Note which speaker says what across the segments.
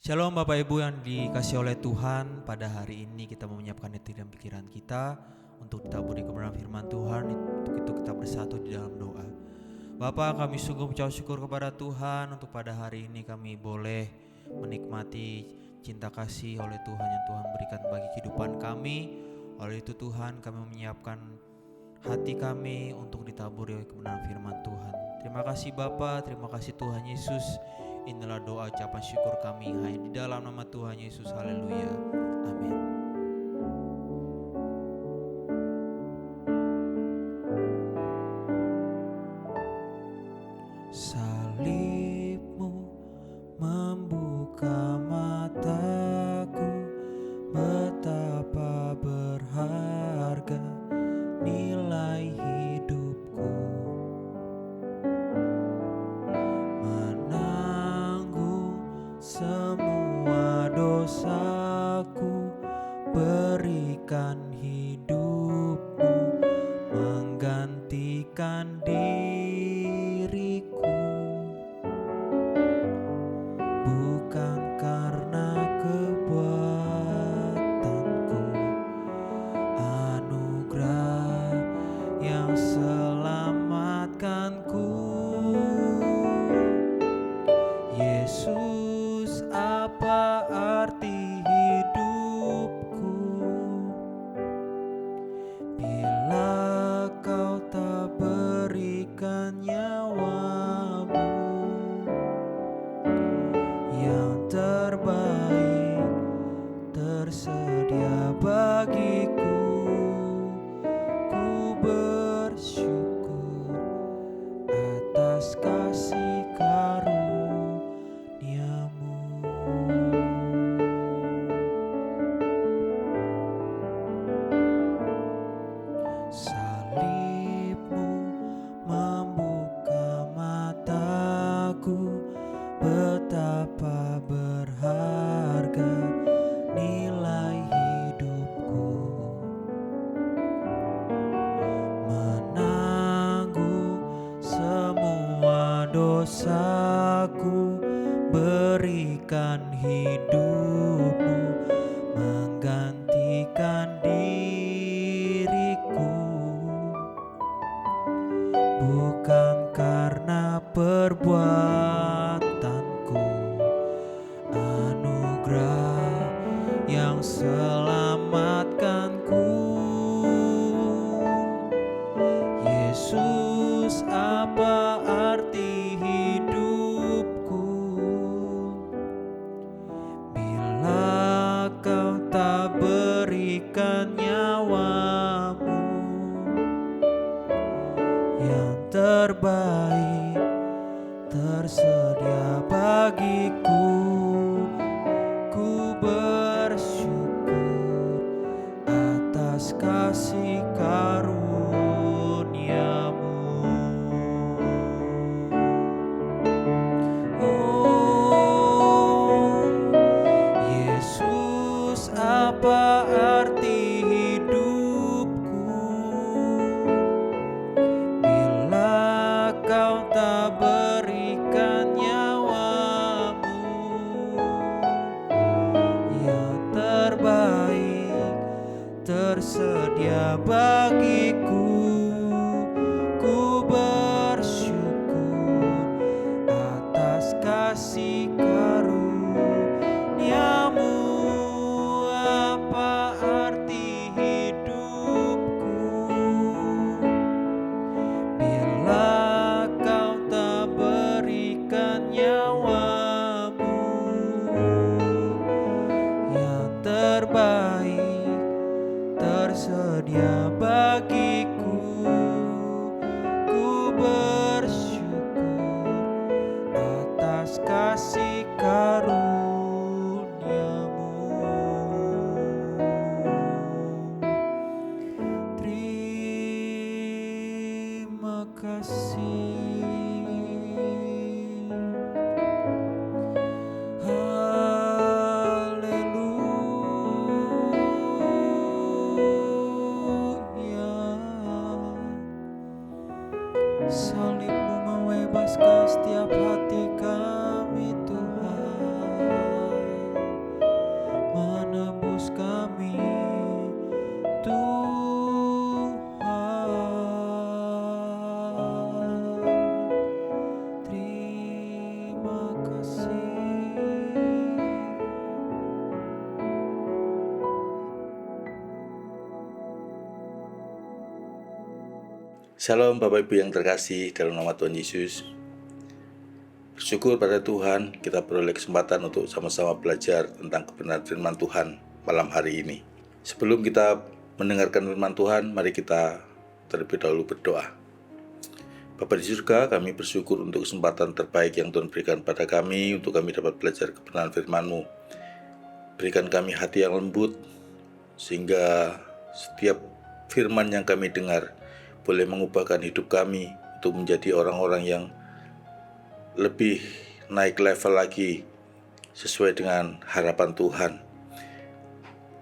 Speaker 1: Shalom Bapak Ibu yang dikasih oleh Tuhan. Pada hari ini kita mau menyiapkan hati dan pikiran kita untuk ditaburi kebenaran firman Tuhan. Untuk itu kita bersatu di dalam doa. Bapak, kami sungguh mengucap syukur kepada Tuhan untuk pada hari ini kami boleh menikmati cinta kasih oleh Tuhan yang Tuhan berikan bagi kehidupan kami. Oleh itu Tuhan, kami menyiapkan hati kami untuk ditaburi oleh kebenaran firman Tuhan. Terima kasih Bapa, terima kasih Tuhan Yesus. Inilah doa ucapan syukur kami hanya di dalam nama Tuhan Yesus. Haleluya. Amin. Salibmu membuka mataku, betapa berharga nilai hidupku, menanggung semua dosaku, berikan hidupmu menggantikan diriku, bukan karena kebuatanku, anugerah yang selamatkanku. Yesus, apa arti hidupku bila kau tak berikan nyawamu? Yang terbaik tersedia bagiku. Ku bersyukur atas kasih karunia-Mu. Salibmu membuka mataku, betapa berharga nilai hidupku, menanggung semua dosaku, berikan hidupmu menggantikan diriku, bukan karena perbuatanku, anugerah yang selamatkanku. Yesus, apa arti hidupku bila kau tak berikan nyawamu? Yang terbaik tersedia bagiku. Ku bersyukur atas kasih karunia-Mu. Oh Yesus, apa arti hidupku bila kau tak berikan nyawamu? Yang terbaik tersedia bagiku. Ku bersyukur atas kasih karunia-Mu. Apa arti hidupku bila kau tak berikan nyawamu? Yang terbaik tersedia bagiku. Ku bersyukur atas kasih karunia-Mu.
Speaker 2: Shalom Bapak Ibu yang terkasih dalam nama Tuhan Yesus. Bersyukur pada Tuhan kita beroleh kesempatan untuk sama-sama belajar tentang kebenaran firman Tuhan malam hari ini. Sebelum kita mendengarkan firman Tuhan, mari kita terlebih dahulu berdoa. Bapa di surga, kami bersyukur untuk kesempatan terbaik yang Tuhan berikan pada kami untuk kami dapat belajar kebenaran firman-Mu. Berikan kami hati yang lembut sehingga setiap firman yang kami dengar boleh mengubahkan hidup kami untuk menjadi orang-orang yang lebih naik level lagi sesuai dengan harapan Tuhan.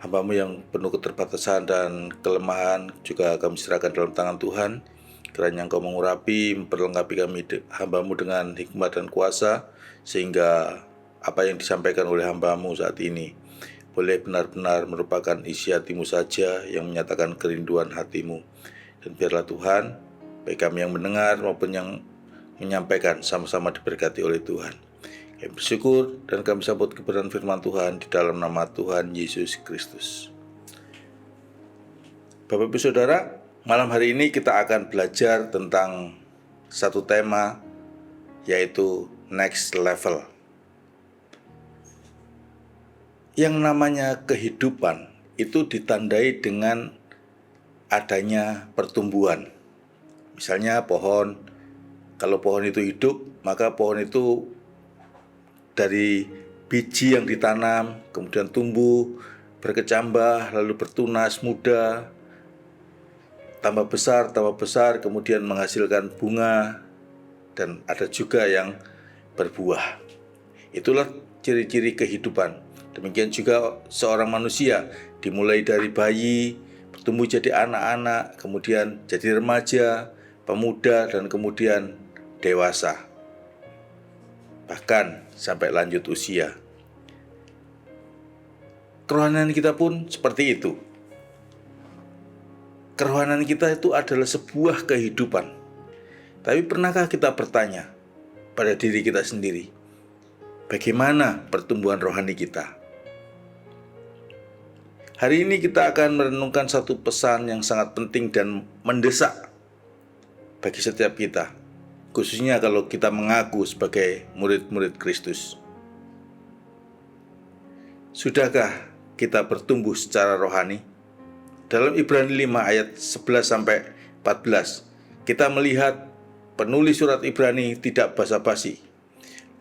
Speaker 2: Hamba-Mu yang penuh keterbatasan dan kelemahan juga kami serahkan dalam tangan Tuhan. Kiranya Engkau mengurapi, memperlengkapi kami hamba-Mu dengan hikmat dan kuasa, sehingga apa yang disampaikan oleh hamba-Mu saat ini boleh benar-benar merupakan isi hati-Mu saja yang menyatakan kerinduan hati-Mu. Dan biarlah Tuhan, baik kami yang mendengar maupun yang menyampaikan sama-sama diberkati oleh Tuhan. Kami bersyukur dan kami sambut kebenaran firman Tuhan di dalam nama Tuhan Yesus Kristus. Bapak Ibu Saudara, malam hari ini kita akan belajar tentang satu tema, yaitu next level. Yang namanya kehidupan itu ditandai dengan adanya pertumbuhan. Misalnya pohon, kalau pohon itu hidup, maka pohon itu dari biji yang ditanam, kemudian tumbuh, berkecambah, lalu bertunas muda, tambah besar, kemudian menghasilkan bunga, dan ada juga yang berbuah. Itulah ciri-ciri kehidupan. Demikian juga seorang manusia, dimulai dari bayi, bertumbuh jadi anak-anak, kemudian jadi remaja, pemuda, dan kemudian dewasa. Bahkan sampai lanjut usia. Kerohanian kita pun seperti itu. Kerohanian kita itu adalah sebuah kehidupan. Tapi pernahkah kita bertanya pada diri kita sendiri, bagaimana pertumbuhan rohani kita? Hari ini kita akan merenungkan satu pesan yang sangat penting dan mendesak bagi setiap kita, khususnya kalau kita mengaku sebagai murid-murid Kristus. Sudahkah kita bertumbuh secara rohani? Dalam Ibrani 5 ayat 11-14, kita melihat penulis surat Ibrani tidak basa-basi.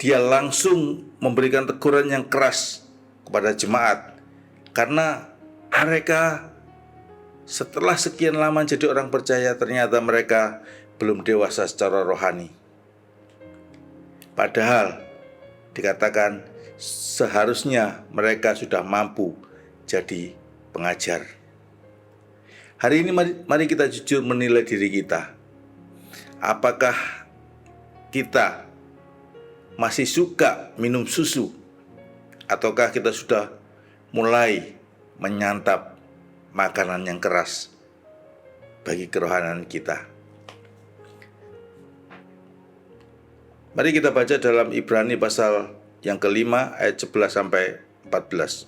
Speaker 2: Dia langsung memberikan teguran yang keras kepada jemaat, karena mereka setelah sekian lama jadi orang percaya, ternyata mereka belum dewasa secara rohani. Padahal dikatakan seharusnya mereka sudah mampu jadi pengajar. Hari ini mari kita jujur menilai diri kita. Apakah kita masih suka minum susu? Ataukah kita sudah mulai menyantap makanan yang keras bagi kerohanian kita? Mari kita baca dalam Ibrani pasal yang kelima ayat 11-14.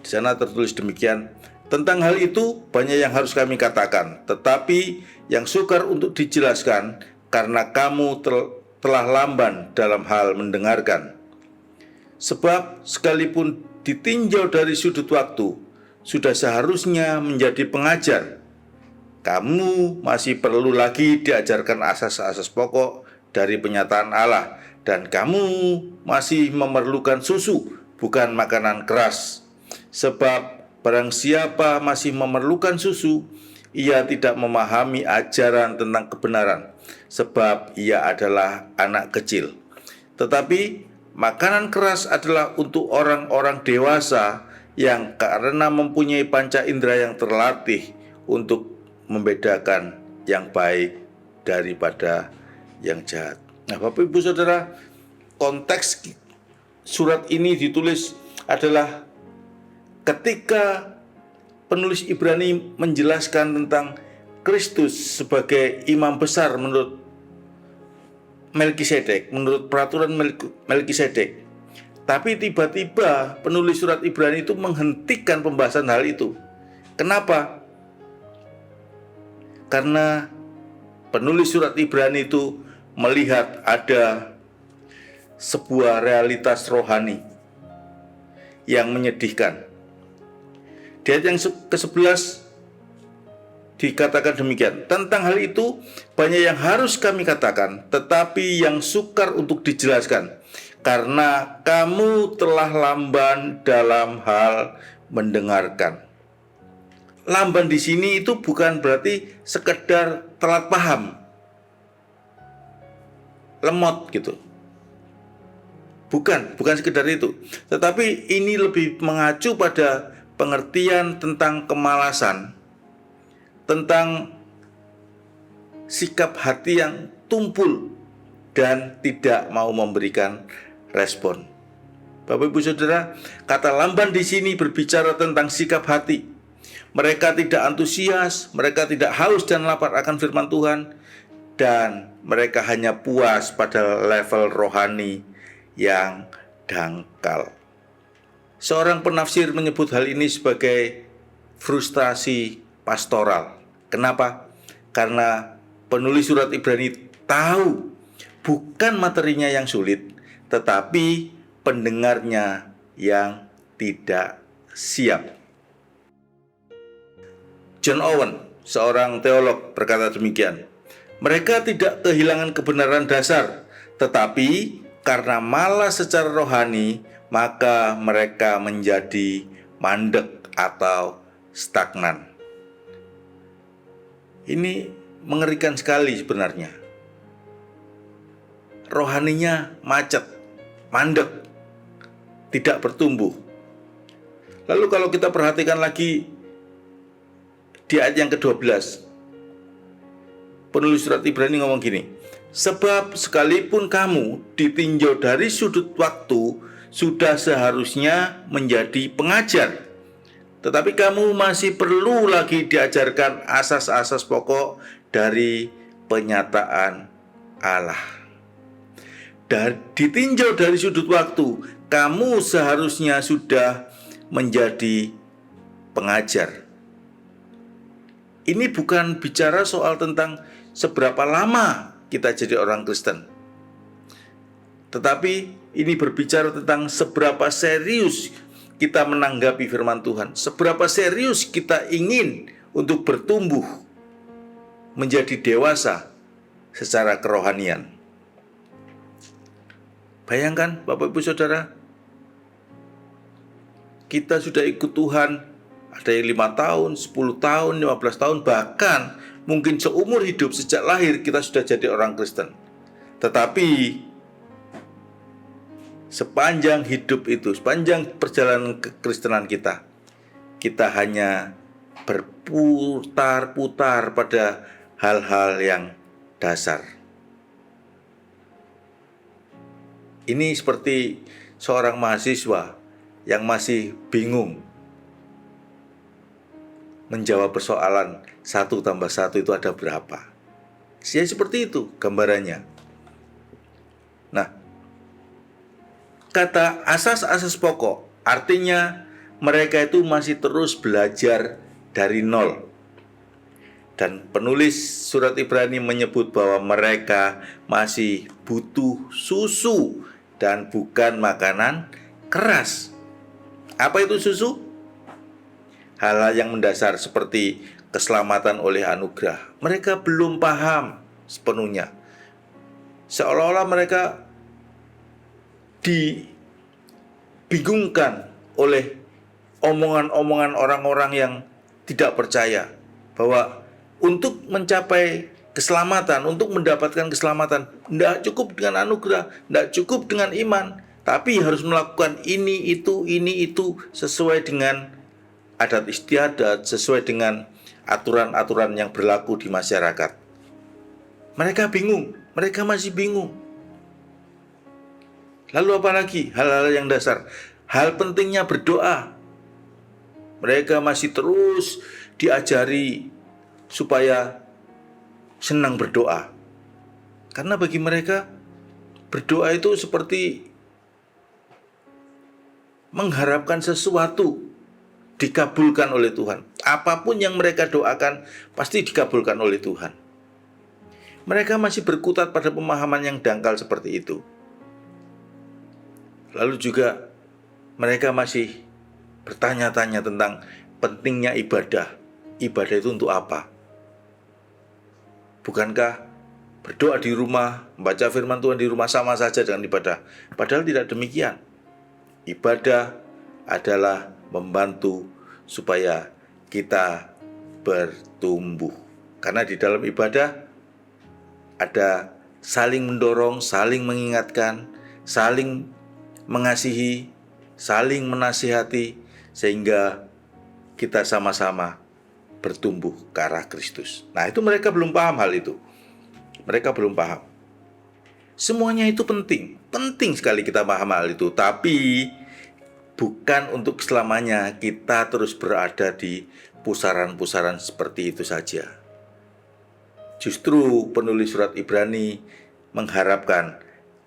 Speaker 2: Di sana tertulis demikian, tentang hal itu banyak yang harus kami katakan, tetapi yang sukar untuk dijelaskan karena kamu telah lamban dalam hal mendengarkan. Sebab sekalipun ditinjau dari sudut waktu, sudah seharusnya menjadi pengajar. Kamu masih perlu lagi diajarkan asas-asas pokok dari penyataan Allah, dan kamu masih memerlukan susu, bukan makanan keras. Sebab barang siapa masih memerlukan susu, ia tidak memahami ajaran tentang kebenaran, sebab ia adalah anak kecil. Tetapi makanan keras adalah untuk orang-orang dewasa yang karena mempunyai panca indera yang terlatih untuk membedakan yang baik daripada yang jahat. Nah, Bapak Ibu Saudara, konteks surat ini ditulis adalah ketika penulis Ibrani menjelaskan tentang Kristus sebagai imam besar menurut Melkisedek, menurut peraturan Melkisedek. Tapi tiba-tiba penulis surat Ibrani itu menghentikan pembahasan hal itu. Kenapa? Karena penulis surat Ibrani itu melihat ada sebuah realitas rohani yang menyedihkan. Di ayat yang ke-11 dikatakan demikian, tentang hal itu banyak yang harus kami katakan, tetapi yang sukar untuk dijelaskan, karena kamu telah lamban dalam hal mendengarkan. Lamban di sini itu bukan berarti sekedar telat paham, lemot gitu. Bukan sekedar itu. Tetapi ini lebih mengacu pada pengertian tentang kemalasan, tentang sikap hati yang tumpul dan tidak mau memberikan respon. Bapak Ibu Saudara, kata lamban di sini berbicara tentang sikap hati. Mereka tidak antusias, mereka tidak haus dan lapar akan firman Tuhan, dan mereka hanya puas pada level rohani yang dangkal. Seorang penafsir menyebut hal ini sebagai frustrasi pastoral. Kenapa? Karena penulis surat Ibrani tahu bukan materinya yang sulit, tetapi pendengarnya yang tidak siap. John Owen, seorang teolog, berkata demikian, mereka tidak kehilangan kebenaran dasar, tetapi karena malas secara rohani, maka mereka menjadi mandek atau stagnan. Ini mengerikan sekali sebenarnya. Rohaninya macet, mandek, tidak bertumbuh. Lalu kalau kita perhatikan lagi di ayat yang ke-12, penulis surat Ibrani ngomong gini, sebab sekalipun kamu ditinjau dari sudut waktu, sudah seharusnya menjadi pengajar, tetapi kamu masih perlu lagi diajarkan asas-asas pokok dari penyataan Allah. Dan ditinjau dari sudut waktu, kamu seharusnya sudah menjadi pengajar. Ini bukan bicara soal tentang seberapa lama kita jadi orang Kristen, tetapi ini berbicara tentang seberapa serius kita menanggapi firman Tuhan, seberapa serius kita ingin untuk bertumbuh menjadi dewasa secara kerohanian. Bayangkan Bapak Ibu Saudara, kita sudah ikut Tuhan, ada yang 5 tahun, 10 tahun, 15 tahun, bahkan mungkin seumur hidup sejak lahir kita sudah jadi orang Kristen. Tetapi sepanjang hidup itu, sepanjang perjalanan kekristenan kita hanya berputar-putar pada hal-hal yang dasar. Ini seperti seorang mahasiswa yang masih bingung menjawab persoalan 1 tambah 1 itu ada berapa. Ya seperti itu gambarannya. Nah, kata asas-asas pokok artinya mereka itu masih terus belajar dari nol. Dan penulis surat Ibrani menyebut bahwa mereka masih butuh susu dan bukan makanan keras. Apa itu susu? Hal-hal yang mendasar seperti keselamatan oleh anugerah. Mereka belum paham sepenuhnya. Seolah-olah mereka dibingungkan oleh omongan-omongan orang-orang yang tidak percaya bahwa untuk mencapai keselamatan, untuk mendapatkan keselamatan, tidak cukup dengan anugerah, tidak cukup dengan iman, tapi harus melakukan ini itu sesuai dengan adat istiadat, sesuai dengan aturan-aturan yang berlaku di masyarakat. Mereka bingung, mereka masih bingung. Lalu apa lagi? Hal-hal yang dasar. Hal pentingnya berdoa. Mereka masih terus diajari supaya senang berdoa. Karena bagi mereka berdoa itu seperti mengharapkan sesuatu dikabulkan oleh Tuhan. Apapun yang mereka doakan pasti dikabulkan oleh Tuhan. Mereka masih berkutat pada pemahaman yang dangkal seperti itu. Lalu juga mereka masih bertanya-tanya tentang pentingnya ibadah. Ibadah itu untuk apa? Bukankah berdoa di rumah, membaca firman Tuhan di rumah sama saja dengan ibadah? Padahal tidak demikian. Ibadah adalah membantu supaya kita bertumbuh. Karena di dalam ibadah ada saling mendorong, saling mengingatkan, saling mengasihi, saling menasihati, sehingga kita sama-sama bertumbuh ke arah Kristus. Nah, itu mereka belum paham hal itu. Mereka belum paham. Semuanya itu penting. Penting sekali kita paham hal itu. Tapi bukan untuk selamanya kita terus berada di pusaran-pusaran seperti itu saja. Justru penulis surat Ibrani mengharapkan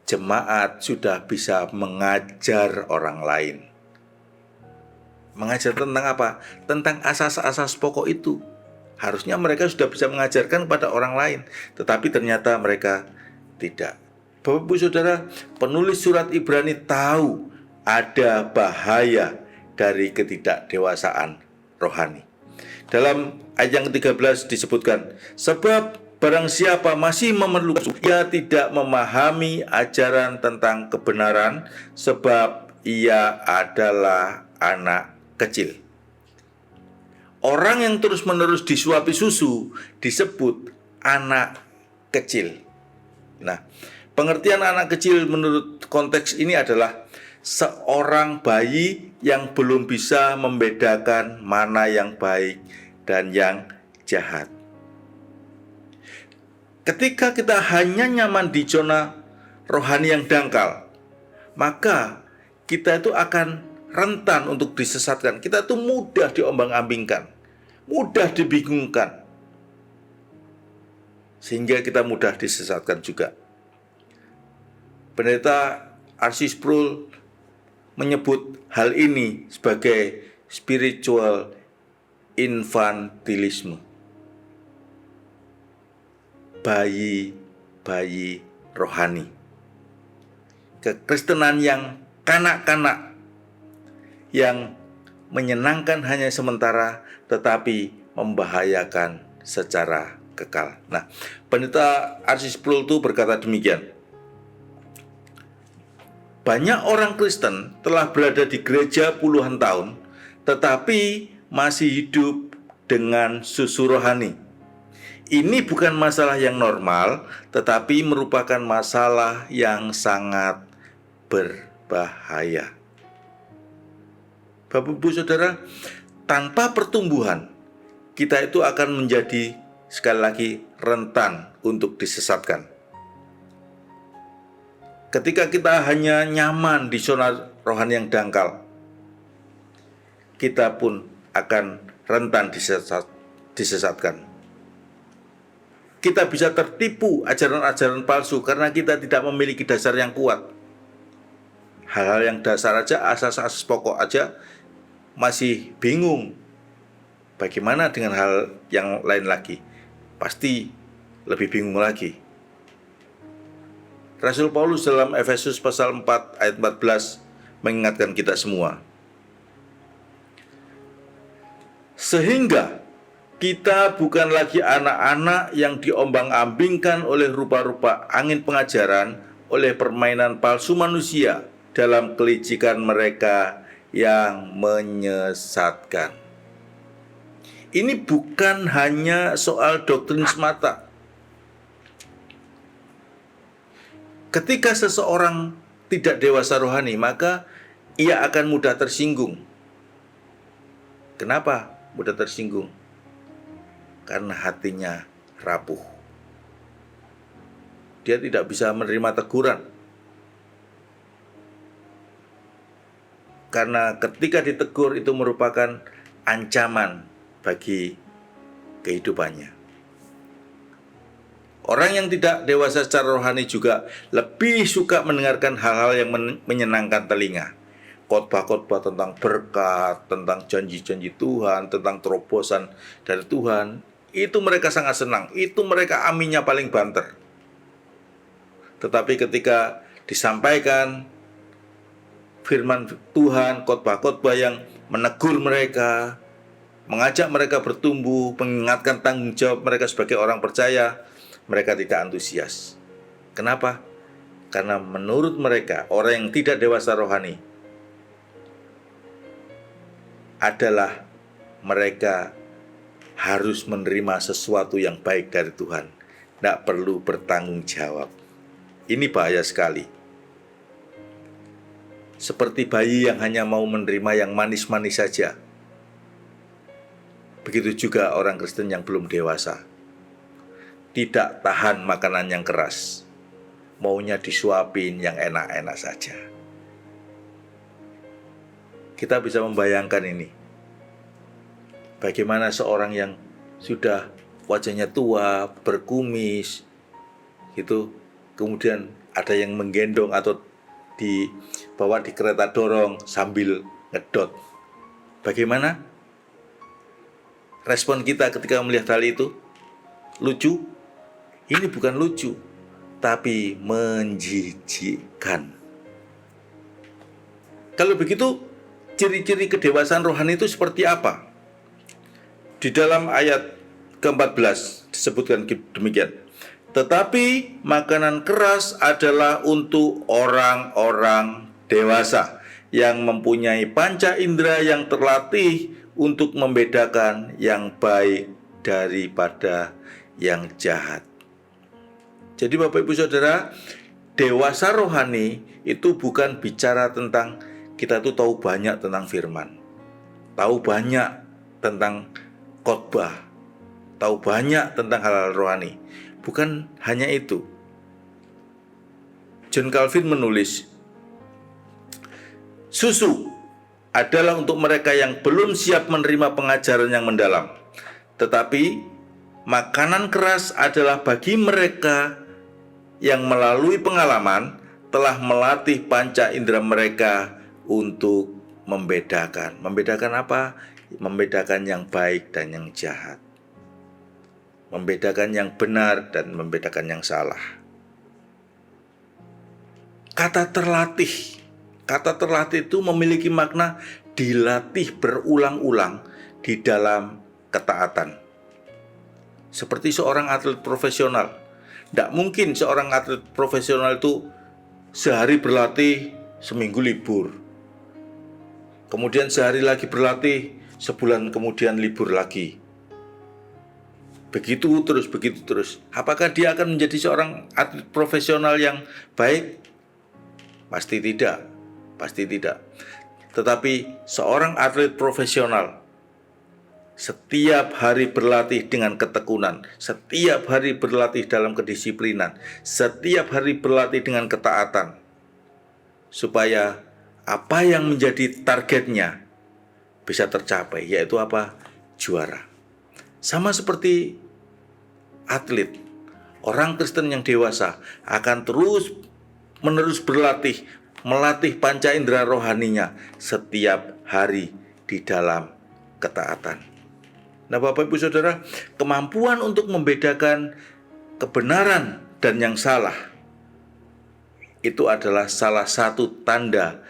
Speaker 2: jemaat sudah bisa mengajar orang lain. Mengajar tentang apa? Tentang asas-asas pokok itu. Harusnya mereka sudah bisa mengajarkan kepada orang lain, tetapi ternyata mereka tidak. Bapak Ibu Saudara, penulis surat Ibrani tahu ada bahaya dari ketidakdewasaan rohani. Dalam ayat yang 13 disebutkan, sebab barang siapa masih memerlukan, ia tidak memahami ajaran tentang kebenaran, sebab ia adalah anak kecil. Orang yang terus-menerus disuapi susu disebut anak kecil. Nah, pengertian anak kecil menurut konteks ini adalah seorang bayi yang belum bisa membedakan mana yang baik dan yang jahat. Ketika kita hanya nyaman di zona rohani yang dangkal, maka kita itu akan rentan untuk disesatkan. Kita tuh mudah diombang-ambingkan, mudah dibingungkan, sehingga kita mudah disesatkan juga. Pendeta R.C. Sproul menyebut hal ini sebagai spiritual infantilisme. Bayi-bayi rohani. Kekristenan yang kanak-kanak, yang menyenangkan hanya sementara tetapi membahayakan secara kekal. Nah, pendeta R.C. Sproul itu berkata demikian. Banyak orang Kristen telah berada di gereja puluhan tahun tetapi masih hidup dengan susu rohani. Ini bukan masalah yang normal, tetapi merupakan masalah yang sangat berbahaya. Bapak Ibu Saudara, tanpa pertumbuhan, kita itu akan menjadi sekali lagi rentan untuk disesatkan. Ketika kita hanya nyaman di zona rohani yang dangkal, kita pun akan rentan disesatkan. Kita bisa tertipu ajaran-ajaran palsu karena kita tidak memiliki dasar yang kuat. Hal-hal yang dasar aja, asas-asas pokok aja masih bingung. Bagaimana dengan hal yang lain lagi? Pasti lebih bingung lagi. Rasul Paulus dalam Efesus pasal 4 ayat 14 mengingatkan kita semua. Sehingga kita bukan lagi anak-anak yang diombang-ambingkan oleh rupa-rupa angin pengajaran, oleh permainan palsu manusia dalam kelicikan mereka yang menyesatkan. Ini bukan hanya soal doktrin semata. Ketika seseorang tidak dewasa rohani, maka ia akan mudah tersinggung. Kenapa mudah tersinggung? Karena hatinya rapuh. Dia tidak bisa menerima teguran. Karena ketika ditegur itu merupakan ancaman bagi kehidupannya. Orang yang tidak dewasa secara rohani juga lebih suka mendengarkan hal-hal yang menyenangkan telinga. khotbah-khotbah tentang berkat, tentang janji-janji Tuhan, tentang terobosan dari Tuhan, itu mereka sangat senang. Itu mereka aminnya paling banter. Tetapi ketika disampaikan firman Tuhan, khotbah-khotbah yang menegur mereka, mengajak mereka bertumbuh, mengingatkan tanggung jawab mereka sebagai orang percaya, mereka tidak antusias. Kenapa? Karena menurut mereka, orang yang tidak dewasa rohani adalah mereka harus menerima sesuatu yang baik dari Tuhan, tidak perlu bertanggung jawab. Ini bahaya sekali. Seperti bayi yang hanya mau menerima yang manis-manis saja. Begitu juga orang Kristen yang belum dewasa. Tidak tahan makanan yang keras. Maunya disuapin yang enak-enak saja. Kita bisa membayangkan ini. Bagaimana seorang yang sudah wajahnya tua, berkumis, gitu, kemudian ada yang menggendong atau dibawa di kereta dorong sambil ngedot. Bagaimana respon kita ketika melihat hal itu? Lucu? Ini bukan lucu, tapi menjijikkan. Kalau begitu, ciri-ciri kedewasaan rohani itu seperti apa? Di dalam ayat ke-14 disebutkan demikian. Tetapi makanan keras adalah untuk orang-orang dewasa yang mempunyai panca indera yang terlatih untuk membedakan yang baik daripada yang jahat. Jadi Bapak Ibu Saudara, dewasa rohani itu bukan bicara tentang kita tuh tahu banyak tentang firman, tahu banyak tentang khotbah, tahu banyak tentang hal-hal rohani. Bukan hanya itu. John Calvin menulis, susu adalah untuk mereka yang belum siap menerima pengajaran yang mendalam. Tetapi makanan keras adalah bagi mereka yang melalui pengalaman telah melatih panca indera mereka untuk membedakan. Membedakan apa? Membedakan yang baik dan yang jahat. Membedakan yang benar dan membedakan yang salah. Kata terlatih itu memiliki makna dilatih berulang-ulang di dalam ketaatan. Seperti seorang atlet profesional. Tidak mungkin seorang atlet profesional itu sehari berlatih, seminggu libur. Kemudian sehari lagi berlatih, sebulan kemudian libur lagi. Begitu terus. Apakah dia akan menjadi seorang atlet profesional yang baik? Pasti tidak. Tetapi seorang atlet profesional setiap hari berlatih dengan ketekunan, setiap hari berlatih dalam kedisiplinan, setiap hari berlatih dengan ketaatan, supaya apa yang menjadi targetnya bisa tercapai, yaitu apa? Juara. Sama seperti atlet, orang Kristen yang dewasa akan terus menerus berlatih, melatih panca indera rohaninya setiap hari di dalam ketaatan. Nah Bapak Ibu Saudara, kemampuan untuk membedakan kebenaran dan yang salah itu adalah salah satu tanda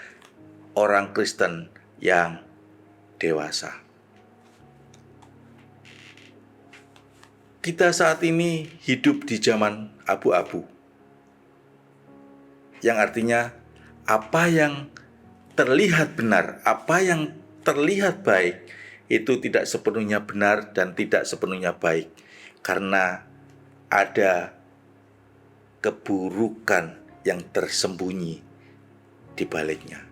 Speaker 2: orang Kristen yang dewasa. Kita saat ini hidup di zaman abu-abu, yang artinya apa yang terlihat benar, apa yang terlihat baik, itu tidak sepenuhnya benar dan tidak sepenuhnya baik, karena ada keburukan yang tersembunyi di baliknya.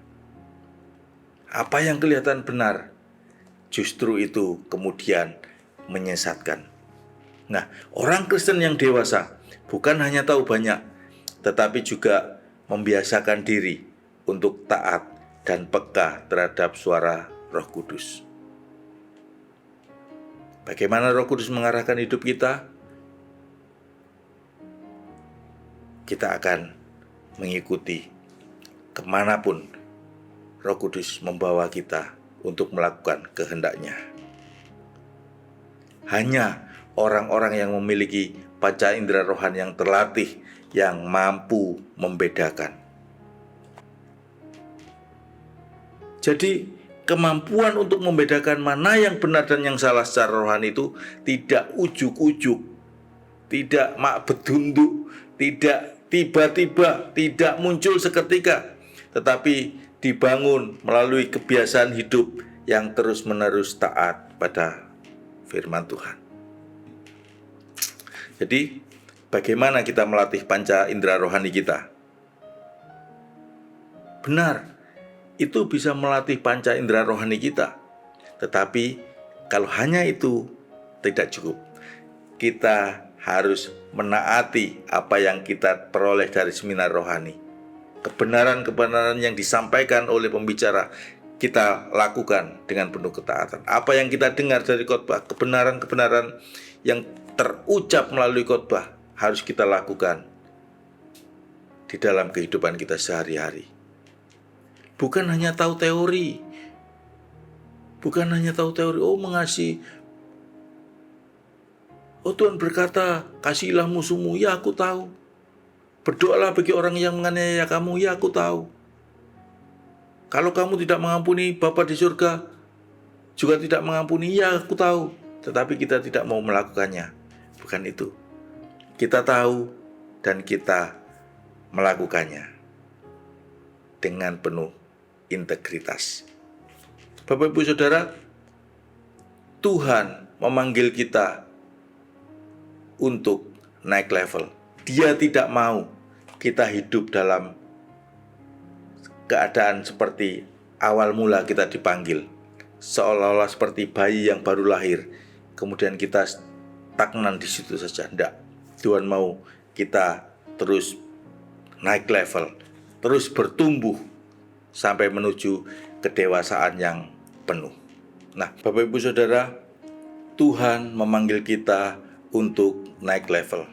Speaker 2: Apa yang kelihatan benar, justru itu kemudian menyesatkan. Nah, orang Kristen yang dewasa bukan hanya tahu banyak, tetapi juga membiasakan diri untuk taat dan peka terhadap suara Roh Kudus. Bagaimana Roh Kudus mengarahkan hidup kita? Kita akan mengikuti kemanapun Roh Kudus membawa kita untuk melakukan kehendak-Nya. Hanya orang-orang yang memiliki panca indera rohani yang terlatih yang mampu membedakan. Jadi kemampuan untuk membedakan mana yang benar dan yang salah secara rohani itu tidak ujuk-ujuk, tidak mak bedunduk, tidak tiba-tiba, tidak muncul seketika, tetapi dibangun melalui kebiasaan hidup yang terus-menerus taat pada firman Tuhan. Jadi, bagaimana kita melatih panca indera rohani kita? Benar, itu bisa melatih panca indera rohani kita. Tetapi, kalau hanya itu tidak cukup. Kita harus menaati apa yang kita peroleh dari seminar rohani. Kebenaran-kebenaran yang disampaikan oleh pembicara kita lakukan dengan penuh ketaatan. Apa yang kita dengar dari khotbah, kebenaran-kebenaran yang terucap melalui khotbah harus kita lakukan di dalam kehidupan kita sehari-hari. Bukan hanya tahu teori. Bukan hanya tahu teori, mengasihi. Tuhan berkata, kasihilah musuhmu. Ya, aku tahu. Berdoalah bagi orang yang menganiaya kamu. Ya, aku tahu. Kalau kamu tidak mengampuni, Bapa di surga juga tidak mengampuni. Ya, aku tahu. Tetapi kita tidak mau melakukannya. Bukan itu. Kita tahu dan kita melakukannya dengan penuh integritas. Bapak Ibu Saudara, Tuhan memanggil kita untuk naik level. Dia tidak mau kita hidup dalam keadaan seperti awal mula kita dipanggil, seolah-olah seperti bayi yang baru lahir, kemudian kita stagnan di situ saja. Tidak, Tuhan mau kita terus naik level, terus bertumbuh sampai menuju kedewasaan yang penuh. Nah, Bapak Ibu Saudara, Tuhan memanggil kita untuk naik level.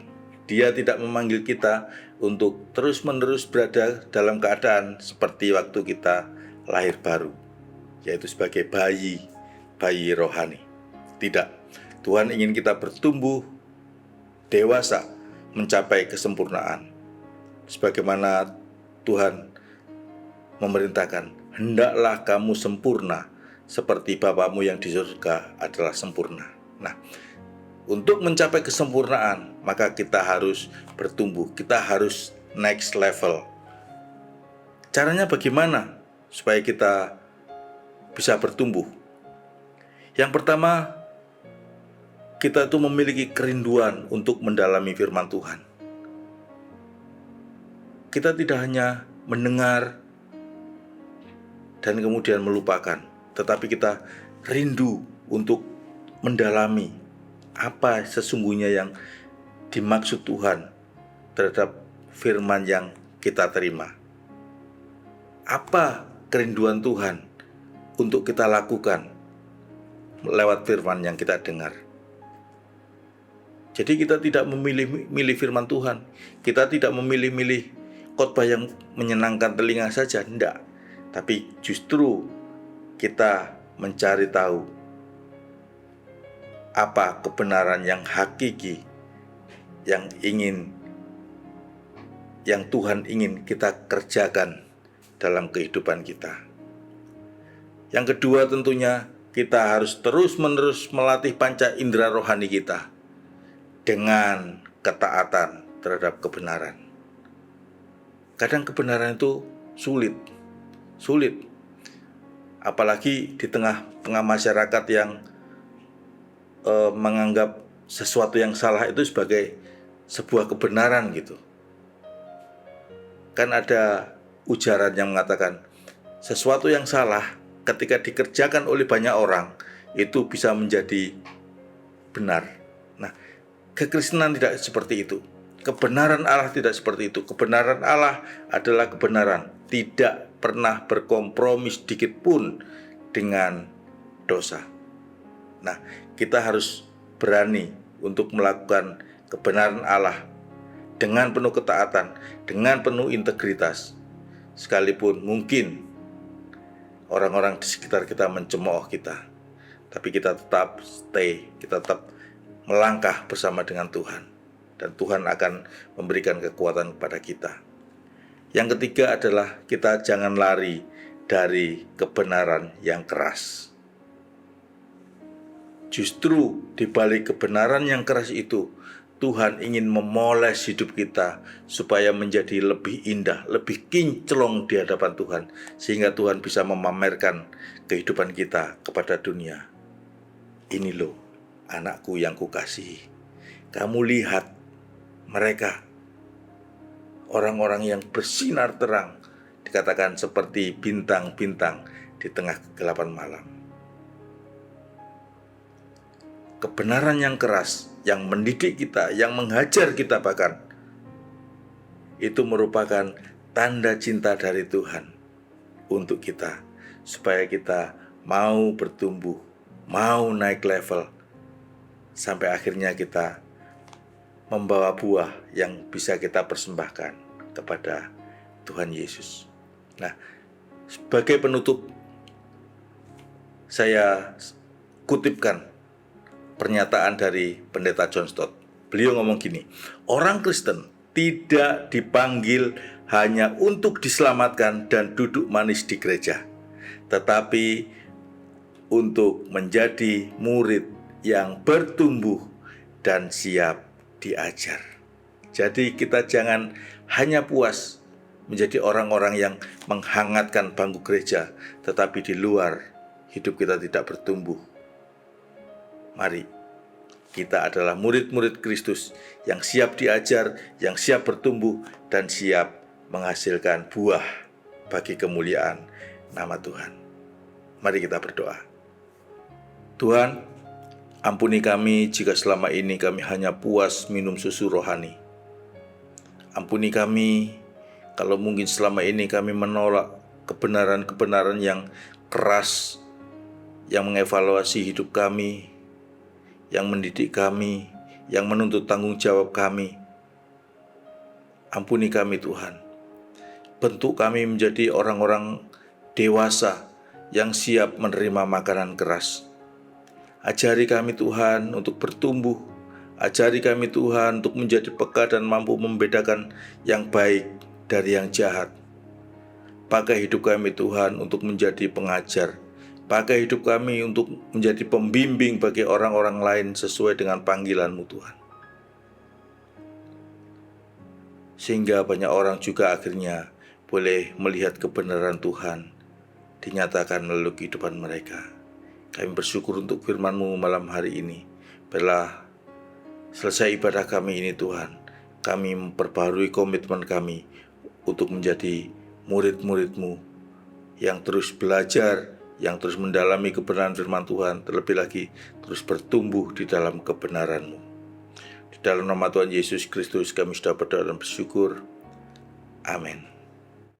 Speaker 2: Dia tidak memanggil kita untuk terus-menerus berada dalam keadaan seperti waktu kita lahir baru, yaitu sebagai bayi rohani. Tidak, Tuhan ingin kita bertumbuh dewasa, mencapai kesempurnaan. Sebagaimana Tuhan memerintahkan, hendaklah kamu sempurna seperti Bapamu yang di surga adalah sempurna. Nah, untuk mencapai kesempurnaan, maka kita harus bertumbuh, kita harus next level. Caranya bagaimana supaya kita bisa bertumbuh? Yang pertama, kita itu memiliki kerinduan untuk mendalami firman Tuhan. Kita tidak hanya mendengar dan kemudian melupakan, tetapi kita rindu untuk mendalami apa sesungguhnya yang dimaksud Tuhan terhadap firman yang kita terima. Apa kerinduan Tuhan untuk kita lakukan lewat firman yang kita dengar. Jadi kita tidak memilih firman Tuhan. Kita tidak memilih khotbah yang menyenangkan telinga saja, tidak. Tapi justru kita mencari tahu apa kebenaran yang hakiki yang Tuhan ingin kita kerjakan dalam kehidupan kita. Yang kedua, tentunya kita harus terus-menerus melatih panca indera rohani kita dengan ketaatan terhadap kebenaran. Kadang kebenaran itu sulit. Apalagi di tengah masyarakat yang menganggap sesuatu yang salah itu sebagai sebuah kebenaran gitu. Kan ada ujaran yang mengatakan sesuatu yang salah ketika dikerjakan oleh banyak orang itu bisa menjadi benar. Nah, kekristenan tidak seperti itu. Kebenaran Allah tidak seperti itu. Kebenaran Allah adalah kebenaran, tidak pernah berkompromi sedikit pun dengan dosa. Nah, kita harus berani untuk melakukan kebenaran Allah dengan penuh ketaatan, dengan penuh integritas. Sekalipun mungkin orang-orang di sekitar kita mencemooh kita, tapi kita tetap stay, kita tetap melangkah bersama dengan Tuhan, dan Tuhan akan memberikan kekuatan kepada kita. Yang ketiga adalah kita jangan lari dari kebenaran yang keras. Justru di balik kebenaran yang keras itu, Tuhan ingin memoles hidup kita supaya menjadi lebih indah, lebih kinclong di hadapan Tuhan, sehingga Tuhan bisa memamerkan kehidupan kita kepada dunia. Ini loh anakku yang kukasihi. Kamu lihat mereka, orang-orang yang bersinar terang, dikatakan seperti bintang-bintang di tengah kegelapan malam. Kebenaran yang keras, yang mendidik kita, yang menghajar kita bahkan, itu merupakan tanda cinta dari Tuhan untuk kita, supaya kita mau bertumbuh, mau naik level, sampai akhirnya kita membawa buah yang bisa kita persembahkan kepada Tuhan Yesus. Nah, sebagai penutup, saya kutipkan pernyataan dari Pendeta John Stott. Beliau ngomong gini, orang Kristen tidak dipanggil hanya untuk diselamatkan dan duduk manis di gereja, tetapi untuk menjadi murid yang bertumbuh dan siap diajar. Jadi kita jangan hanya puas menjadi orang-orang yang menghangatkan bangku gereja, tetapi di luar hidup kita tidak bertumbuh. Mari, kita adalah murid-murid Kristus yang siap diajar, yang siap bertumbuh, dan siap menghasilkan buah bagi kemuliaan nama Tuhan. Mari kita berdoa. Tuhan, ampuni kami jika selama ini kami hanya puas minum susu rohani. Ampuni kami kalau mungkin selama ini kami menolak kebenaran-kebenaran yang keras, yang mengevaluasi hidup kami, yang mendidik kami, yang menuntut tanggung jawab kami. Ampuni kami Tuhan. Bentuk kami menjadi orang-orang dewasa yang siap menerima makanan keras. Ajari kami Tuhan untuk bertumbuh. Ajari kami Tuhan untuk menjadi peka dan mampu membedakan yang baik dari yang jahat. Pakai hidup kami Tuhan untuk menjadi pengajar. Pakai hidup kami untuk menjadi pembimbing bagi orang-orang lain sesuai dengan panggilan-Mu Tuhan. Sehingga banyak orang juga akhirnya boleh melihat kebenaran Tuhan dinyatakan melalui kehidupan mereka. Kami bersyukur untuk firman-Mu malam hari ini. Biarlah selesai ibadah kami ini Tuhan, kami memperbarui komitmen kami untuk menjadi murid-murid-Mu yang terus belajar, yang terus mendalami kebenaran firman Tuhan, terlebih lagi terus bertumbuh di dalam kebenaran-Mu. Di dalam nama Tuhan Yesus Kristus kami sudah berdoa dan bersyukur. Amin.